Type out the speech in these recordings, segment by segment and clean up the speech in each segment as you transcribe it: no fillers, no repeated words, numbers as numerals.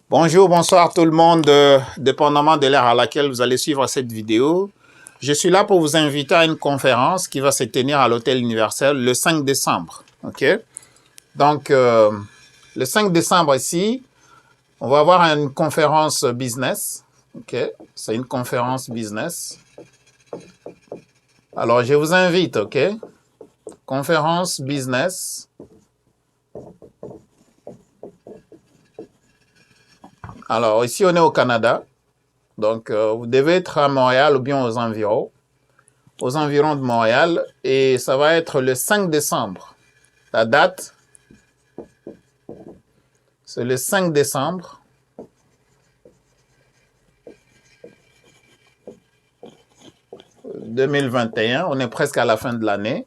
Bonjour, bonsoir tout le monde, dépendamment de l'heure à laquelle vous allez suivre cette vidéo. Je suis là pour vous inviter à une conférence qui va se tenir à l'Hôtel Universel le 5 décembre. Ok. Donc, le 5 décembre ici, on va avoir une conférence business. Ok. C'est une conférence business. Alors, je vous invite, ok. Conférence business. Alors, ici, on est au Canada. Donc, vous devez être à Montréal ou bien aux environs de Montréal. Et ça va être le 5 décembre. La date, c'est le 5 décembre. « 2021. On est presque à la fin de l'année.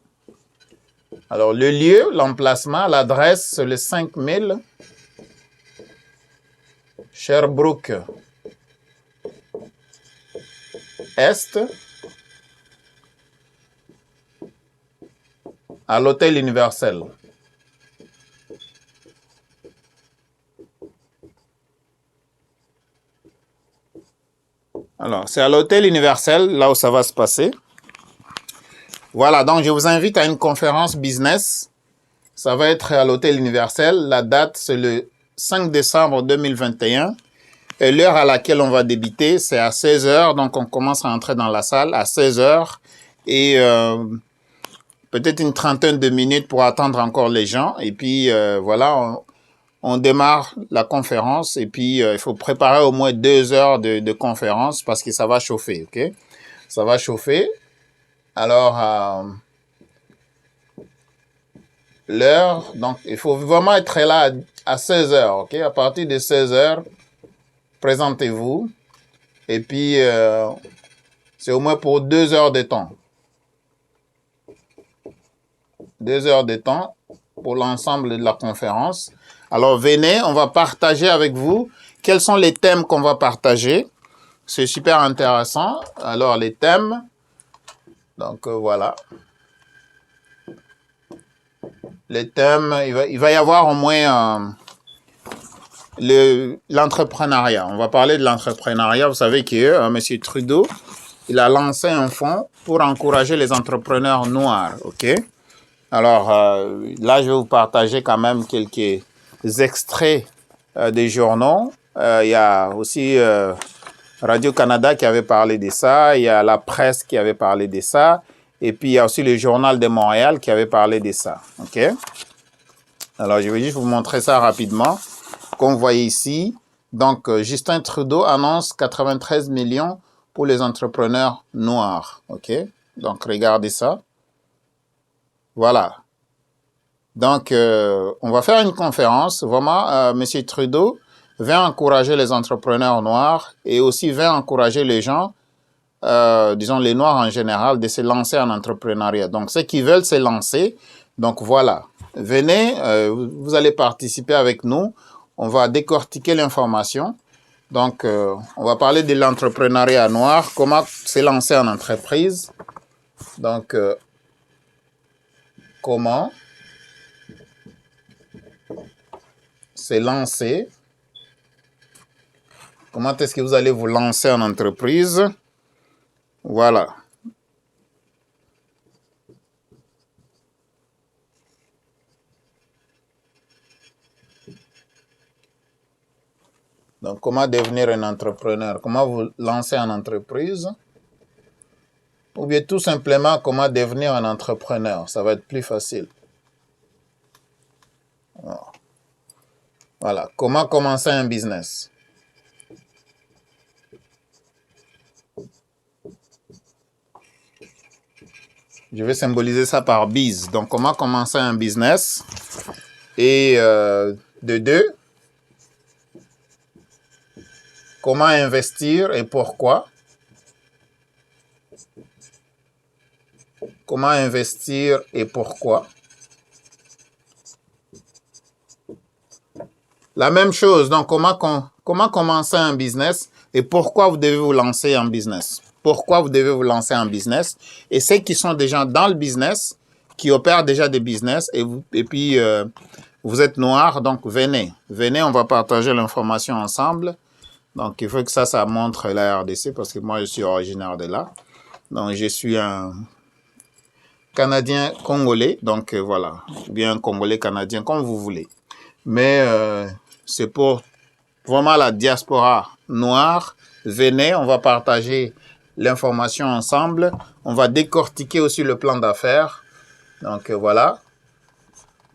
Alors, le lieu, l'emplacement, l'adresse, c'est le 5000 Sherbrooke Est, à l'Hôtel Universel. Alors, c'est à l'Hôtel Universel, là où ça va se passer. Voilà, donc je vous invite à une conférence business. Ça va être à l'Hôtel Universel. La date, c'est le 5 décembre 2021. Et l'heure à laquelle on va débuter, c'est à 16 h. Donc, on commence à entrer dans la salle à 16 h. Et peut-être une trentaine de minutes pour attendre encore les gens. Et puis, voilà, on démarre la conférence. Et puis, il faut préparer au moins 2 heures de conférence parce que ça va chauffer, ok? Ça va chauffer. Alors, l'heure, donc, il faut vraiment être là à 16 h, ok? À partir de 16 h, présentez-vous. Et puis, c'est au moins pour 2 heures de temps. 2 heures de temps pour l'ensemble de la conférence. Alors, venez, on va partager avec vous quels sont les thèmes qu'on va partager. C'est super intéressant. Alors, les thèmes. Donc, voilà. Les thèmes, il va y avoir au moins l'entrepreneuriat. On va parler de l'entrepreneuriat. Vous savez que M. Trudeau, il a lancé un fonds pour encourager les entrepreneurs noirs. OK? Alors, là, je vais vous partager quand même quelques extraits des journaux. Il y a aussi Radio-Canada qui avait parlé de ça. Il y a la presse qui avait parlé de ça. Et puis, il y a aussi le Journal de Montréal qui avait parlé de ça. OK? Alors, je vais juste vous montrer ça rapidement. Comme vous voyez ici, donc, Justin Trudeau annonce 93 millions pour les entrepreneurs noirs. OK? Donc, regardez ça. Voilà. Donc, on va faire une conférence. Vraiment, M. Trudeau va encourager les entrepreneurs noirs et aussi va encourager les gens, disons les Noirs en général, de se lancer en entrepreneuriat. Donc, ceux qui veulent se lancer, donc voilà. Venez, vous allez participer avec nous. On va décortiquer l'information. Donc, on va parler de l'entrepreneuriat noir, comment se lancer en entreprise. Donc, comment se lancer. Comment est-ce que vous allez vous lancer en entreprise? Voilà. Donc, comment devenir un entrepreneur? Comment vous lancer en entreprise? Ou bien tout simplement, comment devenir un entrepreneur? Ça va être plus facile. Voilà. Comment commencer un business? Je vais symboliser ça par biz. Donc, comment commencer un business? Et de deux, comment investir et pourquoi? Comment investir et pourquoi? La même chose, donc comment commencer un business et pourquoi vous devez vous lancer en business? Pourquoi vous devez vous lancer en business? Et ceux qui sont déjà dans le business, qui opèrent déjà des business, et puis Vous êtes noir, donc venez. Venez, on va partager l'information ensemble. Donc, il faut que ça montre la RDC parce que moi, je suis originaire de là. Donc, je suis un Canadien congolais. Donc, voilà. Ou bien un Congolais canadien, comme vous voulez. Mais c'est pour vraiment la diaspora noire. Venez, on va partager l'information ensemble. On va décortiquer aussi le plan d'affaires. Donc, voilà.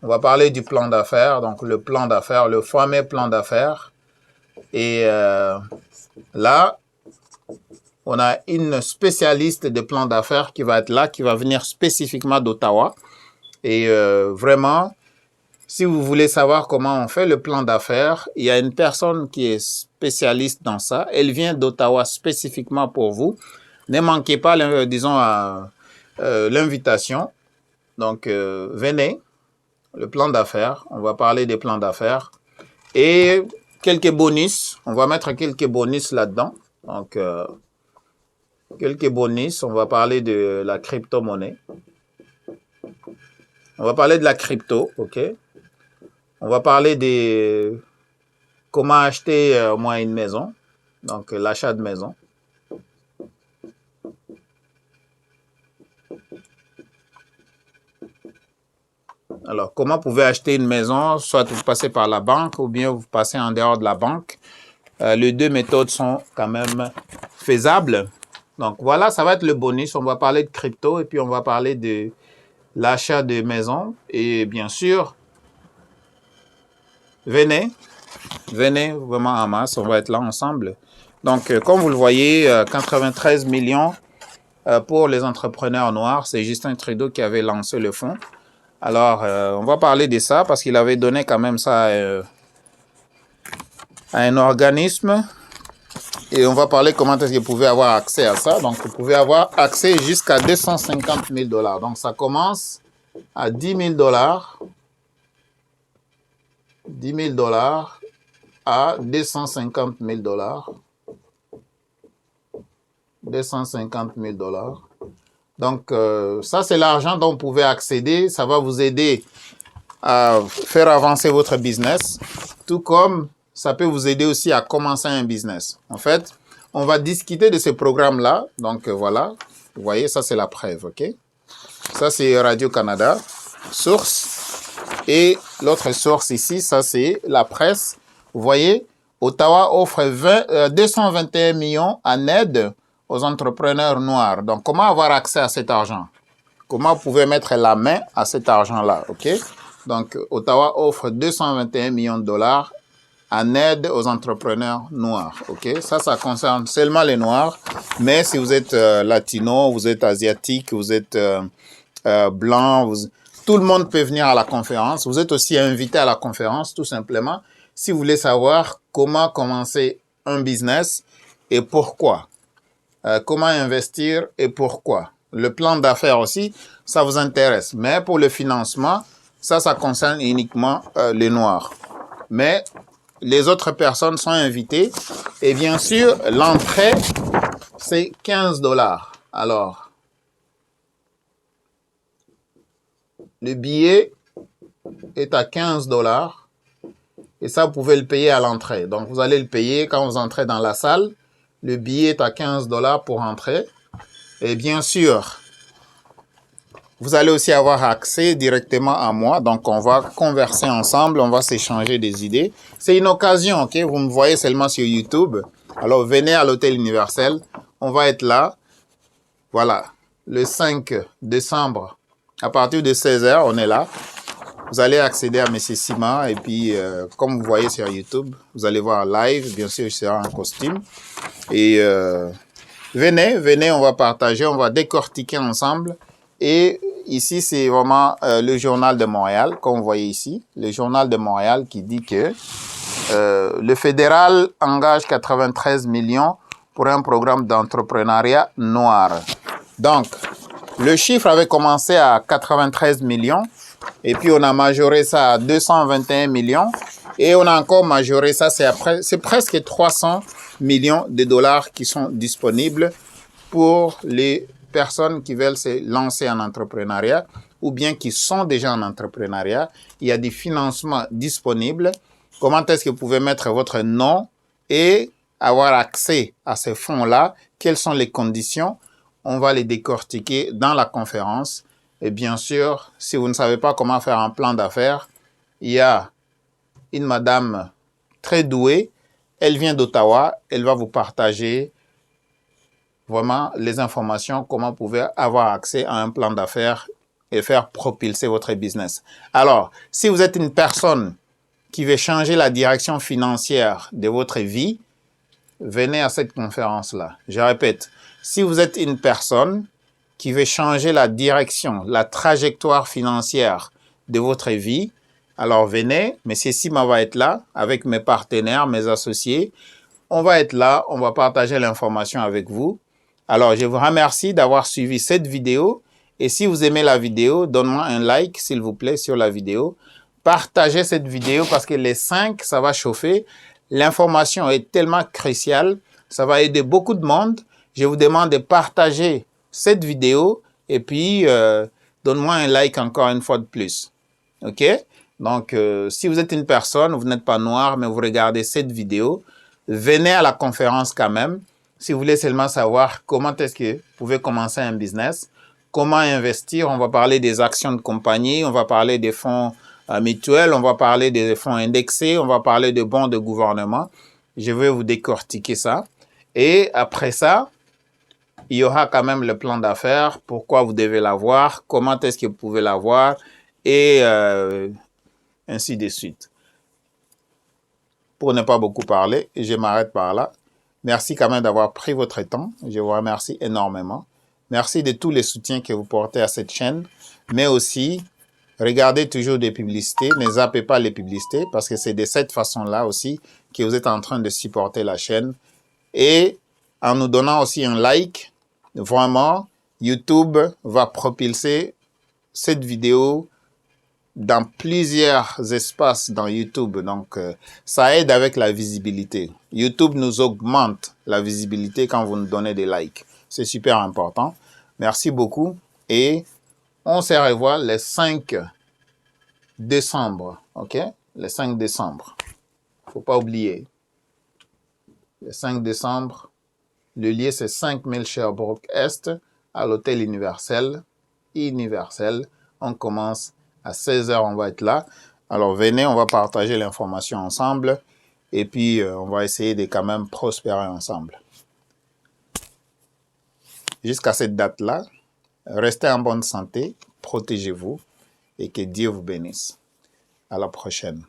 On va parler du plan d'affaires. Donc, le plan d'affaires, le fameux plan d'affaires. Et là, on a une spécialiste de plan d'affaires qui va être là, qui va venir spécifiquement d'Ottawa. Et vraiment, si vous voulez savoir comment on fait le plan d'affaires, il y a une personne qui est spécialiste dans ça. Elle vient d'Ottawa spécifiquement pour vous. Ne manquez pas, disons, l'invitation. Donc, venez, le plan d'affaires. On va parler des plans d'affaires. Et quelques bonus. On va mettre quelques bonus là-dedans. Donc, quelques bonus. On va parler de la crypto-monnaie. On va parler de la crypto, OK? On va parler de comment acheter au moins une maison, donc l'achat de maison. Alors, comment vous pouvez acheter une maison, soit vous passez par la banque ou bien vous passez en dehors de la banque. Les deux méthodes sont quand même faisables. Donc, voilà, ça va être le bonus. On va parler de crypto et puis on va parler de l'achat de maison. Et bien sûr, venez vraiment en masse, on va être là ensemble. Donc, comme vous le voyez, 93 millions pour les entrepreneurs noirs. C'est Justin Trudeau qui avait lancé le fonds. Alors, on va parler de ça parce qu'il avait donné quand même ça à un organisme. Et on va parler comment est-ce que vous pouvez avoir accès à ça. Donc, vous pouvez avoir accès jusqu'à 250 000 $. Donc, ça commence à 10 000 $. 10 000 $ à 250 000 $. 250 000 $. Donc, ça, c'est l'argent dont vous pouvez accéder. Ça va vous aider à faire avancer votre business, tout comme ça peut vous aider aussi à commencer un business. En fait, on va discuter de ce programme-là. Donc, voilà. Vous voyez, ça, c'est la preuve, OK? Ça, c'est Radio-Canada. Source. Et l'autre source ici, ça, c'est la presse. Vous voyez, Ottawa offre 221 millions en aide aux entrepreneurs noirs. Donc, comment avoir accès à cet argent? Comment vous pouvez mettre la main à cet argent-là, OK? Donc, Ottawa offre 221 millions de $ en aide aux entrepreneurs noirs, OK? Ça concerne seulement les noirs. Mais si vous êtes latino, vous êtes asiatique, vous êtes blanc, tout le monde peut venir à la conférence. Vous êtes aussi invité à la conférence, tout simplement, si vous voulez savoir comment commencer un business et pourquoi. Comment investir et pourquoi. Le plan d'affaires aussi, ça vous intéresse. Mais pour le financement, ça concerne uniquement les Noirs. Mais les autres personnes sont invitées. Et bien sûr, l'entrée, c'est 15 $. Alors, le billet est à 15 $. Et ça, vous pouvez le payer à l'entrée. Donc, vous allez le payer quand vous entrez dans la salle. Le billet est à 15 $ pour entrer. Et bien sûr, vous allez aussi avoir accès directement à moi. Donc, on va converser ensemble. On va s'échanger des idées. C'est une occasion, OK? Vous me voyez seulement sur YouTube. Alors, venez à l'Hôtel Universel. On va être là. Voilà. Le 5 décembre, à partir de 16 h, on est là. Vous allez accéder à M. Sima. Et puis, comme vous voyez sur YouTube, vous allez voir live. Bien sûr, je serai en costume. Et venez, on va partager, on va décortiquer ensemble. Et ici, c'est vraiment le Journal de Montréal, comme vous voyez ici. Le Journal de Montréal qui dit que le fédéral engage 93 millions pour un programme d'entrepreneuriat noir. Donc, le chiffre avait commencé à 93 millions. Et puis, on a majoré ça à 221 millions. Et on a encore majoré ça, c'est presque 300 millions de dollars qui sont disponibles pour les personnes qui veulent se lancer en entrepreneuriat. ou bien qui sont déjà en entrepreneuriat. Il y a des financements disponibles. Comment est-ce que vous pouvez mettre votre nom et avoir accès à ces fonds-là? Quelles sont les conditions? On va les décortiquer dans la conférence. Et bien sûr, si vous ne savez pas comment faire un plan d'affaires, il y a une madame très douée. Elle vient d'Ottawa. Elle va vous partager vraiment les informations, comment vous pouvez avoir accès à un plan d'affaires et faire propulser votre business. Alors, si vous êtes une personne qui veut changer la direction financière de votre vie, venez à cette conférence-là. Je répète, si vous êtes une personne qui veut changer la direction, la trajectoire financière de votre vie, alors venez, M. Sima va être là avec mes partenaires, mes associés. On va être là, on va partager l'information avec vous. Alors, je vous remercie d'avoir suivi cette vidéo. Et si vous aimez la vidéo, donne-moi un like, s'il vous plaît, sur la vidéo. Partagez cette vidéo parce que les 5, ça va chauffer. L'information est tellement cruciale. Ça va aider beaucoup de monde. Je vous demande de partager cette vidéo et puis donne-moi un like encore une fois de plus. OK? Donc, si vous êtes une personne, vous n'êtes pas noir, mais vous regardez cette vidéo, venez à la conférence quand même. Si vous voulez seulement savoir comment est-ce que vous pouvez commencer un business, comment investir, on va parler des actions de compagnie, on va parler des fonds mutuels, on va parler des fonds indexés, on va parler de bons de gouvernement. Je vais vous décortiquer ça. Et après ça, il y aura quand même le plan d'affaires, pourquoi vous devez l'avoir, comment est-ce que vous pouvez l'avoir et ainsi de suite. Pour ne pas beaucoup parler, je m'arrête par là. Merci quand même d'avoir pris votre temps. Je vous remercie énormément. Merci de tous les soutiens que vous portez à cette chaîne. Mais aussi, regardez toujours des publicités. Ne zappez pas les publicités parce que c'est de cette façon-là aussi que vous êtes en train de supporter la chaîne. Et en nous donnant aussi un like, vraiment, YouTube va propulser cette vidéo dans plusieurs espaces dans YouTube. Donc, ça aide avec la visibilité. YouTube nous augmente la visibilité quand vous nous donnez des likes. C'est super important. Merci beaucoup. Et on se revoit le 5 décembre. OK? Le 5 décembre. Faut pas oublier. Le 5 décembre, le lieu c'est 5000 Sherbrooke Est à l'Hôtel Universel. On commence à 16h, on va être là. Alors, venez, on va partager l'information ensemble. Et puis, on va essayer de quand même prospérer ensemble. Jusqu'à cette date-là, restez en bonne santé, protégez-vous et que Dieu vous bénisse. À la prochaine.